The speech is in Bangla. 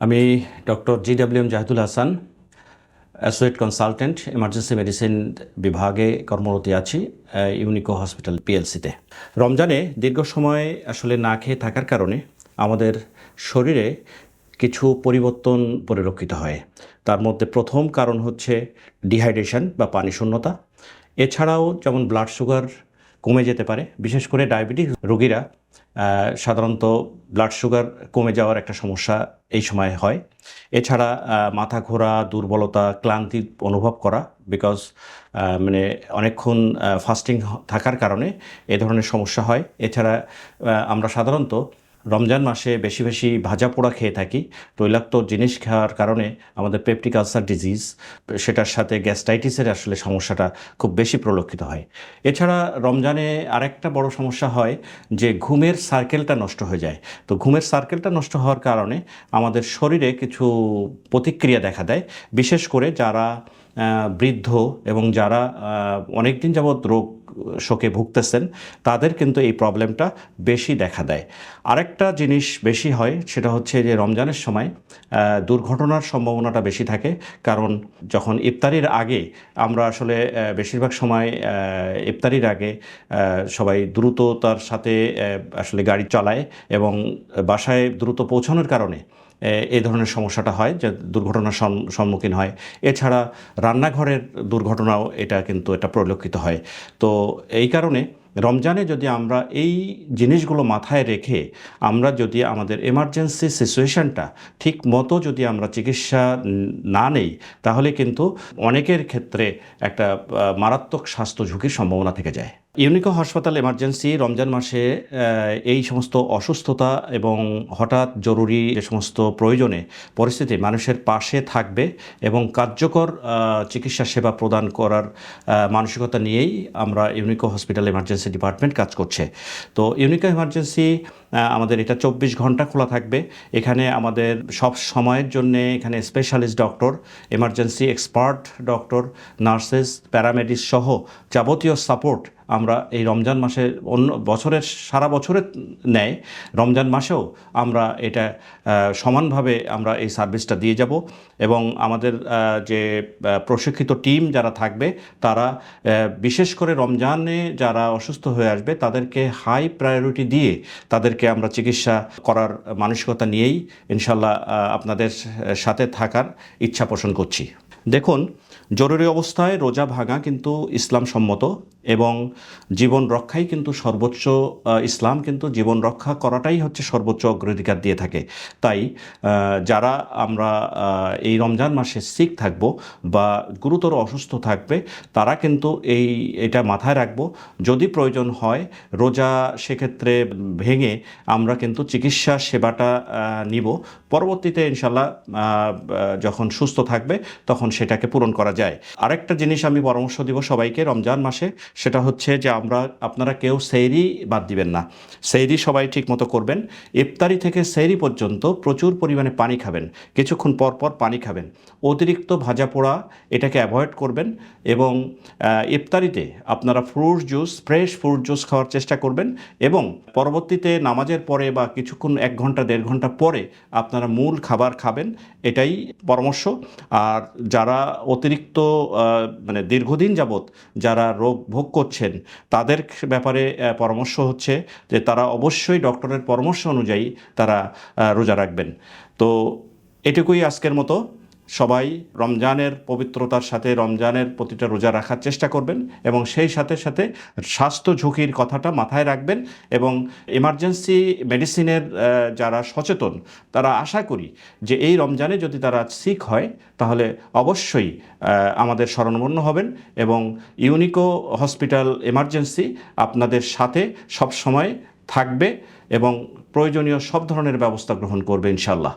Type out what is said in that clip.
আমি doctor GWM Zahidul Hasan, associate consultant, emergency medicine বিভাগে কর্মরত আছি ইউনিকো হসপিটাল পিএলসিতে। রমজানে দীর্ঘ সময় আসলে না খেয়ে থাকার কারণে আমাদের শরীরে কিছু পরিবর্তন পরিলক্ষিত হয়। তার মধ্যে প্রথম কারণ হচ্ছে ডিহাইড্রেশন বা পানি শূন্যতা। এছাড়াও যেমন ব্লাড সুগার কমে যেতে পারে, বিশেষ করে ডায়াবেটিস রোগীরা সাধারণত ব্লাড সুগার কমে যাওয়ার একটা সমস্যা এই সময় হয়। এছাড়া মাথা ঘোরা, দুর্বলতা, ক্লান্তি অনুভব করা, বিকজ অনেকক্ষণ ফাস্টিং থাকার কারণে এ ধরনের সমস্যা হয়। এছাড়া আমরা সাধারণত রমজান মাসে বেশি বেশি ভাজা পোড়া খেয়ে থাকি। তৈলাক্ত জিনিস খাওয়ার কারণে আমাদের পেপটিক আলসার ডিজিজ, সেটার সাথে গ্যাস্ট্রাইটিসের আসলে সমস্যাটা খুব বেশি পরিলক্ষিত হয়। এছাড়া রমজানে আরেকটা বড় সমস্যা হয় যে ঘুমের সার্কেলটা নষ্ট হয়ে যায়। তো ঘুমের সার্কেলটা নষ্ট হওয়ার কারণে আমাদের শরীরে কিছু প্রতিক্রিয়া দেখা দেয়, বিশেষ করে যারা বৃদ্ধ এবং যারা অনেক দিন যাবৎ রোগ শোকে ভুগতেছেন, তাদের কিন্তু এই প্রবলেমটা বেশি দেখা দেয়। আরেকটা জিনিস বেশি হয়, সেটা হচ্ছে যে রমজানের সময় দুর্ঘটনার সম্ভাবনাটা বেশি থাকে। কারণ যখন ইফতারির আগে আমরা আসলে বেশিরভাগ সময় ইফতারির আগে সবাই দ্রুততার সাথে আসলে গাড়ি চালায় এবং বাসায় দ্রুত পৌঁছানোর কারণে এই ধরনের সমস্যাটা হয়, যে দুর্ঘটনার সম্মুখীন হয়। এছাড়া রান্নাঘরের দুর্ঘটনাও এটা পরিলক্ষিত হয়। তো এই কারণে রমজানে যদি আমরা এই জিনিসগুলো মাথায় রেখে আমরা যদি আমাদের এমার্জেন্সি সিচুয়েশনটা ঠিক মতো যদি আমরা চিকিৎসা না নেই, তাহলে কিন্তু অনেকের ক্ষেত্রে একটা মারাত্মক স্বাস্থ্য ঝুঁকির সম্ভাবনা থেকে যায়। ইউনিকো হাসপাতাল এমার্জেন্সি রমজান মাসে এই সমস্ত অসুস্থতা এবং হঠাৎ জরুরি যে সমস্ত প্রয়োজনে পরিস্থিতি মানুষের পাশে থাকবে এবং কার্যকর চিকিৎসা সেবা প্রদান করার মানসিকতা নিয়েই আমরা ইউনিকো হসপিটাল এমার্জেন্সি ডিপার্টমেন্ট কাজ করছে। তো ইউনিকো এমার্জেন্সি আমাদের এটা 24 ঘন্টা খোলা থাকবে। এখানে আমাদের সব সময়ের জন্যে এখানে specialist doctor, emergency expert doctor, nurses, paramedics সহ যাবতীয় সাপোর্ট আমরা এই রমজান মাসে অন্য বছরের সারা বছরের ন্যায় রমজান মাসেও আমরা এটা সমানভাবে আমরা এই সার্ভিসটা দিয়ে যাব। এবং আমাদের যে প্রশিক্ষিত টিম যারা থাকবে, তারা বিশেষ করে রমজানে যারা অসুস্থ হয়ে আসবে তাদেরকে হাই প্রায়োরিটি দিয়ে তাদেরকে আমরা চিকিৎসা করার মানসিকতা নিয়েই ইনশাল্লাহ আপনাদের সাথে থাকার ইচ্ছা পোষণ করছি। দেখুন, জরুরি অবস্থায় রোজা ভাঙা কিন্তু ইসলাম সম্মত এবং জীবন রক্ষাই কিন্তু সর্বোচ্চ। ইসলাম কিন্তু জীবন রক্ষা করাটাই হচ্ছে সর্বোচ্চ অগ্রাধিকার দিয়ে থাকে। তাই যারা আমরা এই রমজান মাসে সিক থাকব বা গুরুতর অসুস্থ থাকবে, তারা কিন্তু এটা মাথায় রাখবো, যদি প্রয়োজন হয় রোজা সেক্ষেত্রে ভেঙে আমরা কিন্তু চিকিৎসা সেবাটা নিব। পরবর্তীতে ইনশাল্লাহ যখন সুস্থ থাকবে তখন সেটাকে পূরণ করা যায়। আরেকটা জিনিস আমি পরামর্শ দিব সবাইকে রমজান মাসে, সেটা হচ্ছে যে আপনারা কেউ সেহরি বাদ দিবেন না। সেহরি সবাই ঠিক মতো করবেন। ইফতারি থেকে সেহরি পর্যন্ত প্রচুর পরিমাণে পানি খাবেন, কিছুক্ষণ পর পর পানি খাবেন। অতিরিক্ত ভাজা পোড়া এটাকে অ্যাভয়েড করবেন এবং ইফতারিতে আপনারা ফ্রেশ ফ্রুট জুস খাওয়ার চেষ্টা করবেন এবং পরবর্তীতে নামাজের পরে বা কিছুক্ষণ 1 ঘন্টা 1.5 ঘন্টা পরে আপনারা মূল খাবার খাবেন, এটাই পরামর্শ। আর যারা অতিরিক্ত দীর্ঘদিন যাবৎ যারা রোগ ভোগ করছেন, তাদের ব্যাপারে পরামর্শ হচ্ছে যে তারা অবশ্যই ডক্টরের পরামর্শ অনুযায়ী তারা রোজা রাখবেন। তো এটুকুই আজকের মতো। সবাই রমজানের পবিত্রতার সাথে রমজানের প্রতিটা রোজা রাখার চেষ্টা করবেন এবং সেই সাথে সাথে স্বাস্থ্য ঝুঁকির কথাটা মাথায় রাখবেন। এবং এমার্জেন্সি মেডিসিনের যারা সচেতন, তারা আশা করি যে এই রমজানে যদি তারা সিক হয় তাহলে অবশ্যই আমাদের শরণাপন্ন হবেন এবং ইউনিকো হসপিটাল এমার্জেন্সি আপনাদের সাথে সব সময় থাকবে এবং প্রয়োজনীয় সব ধরনের ব্যবস্থা গ্রহণ করবে ইনশাল্লাহ।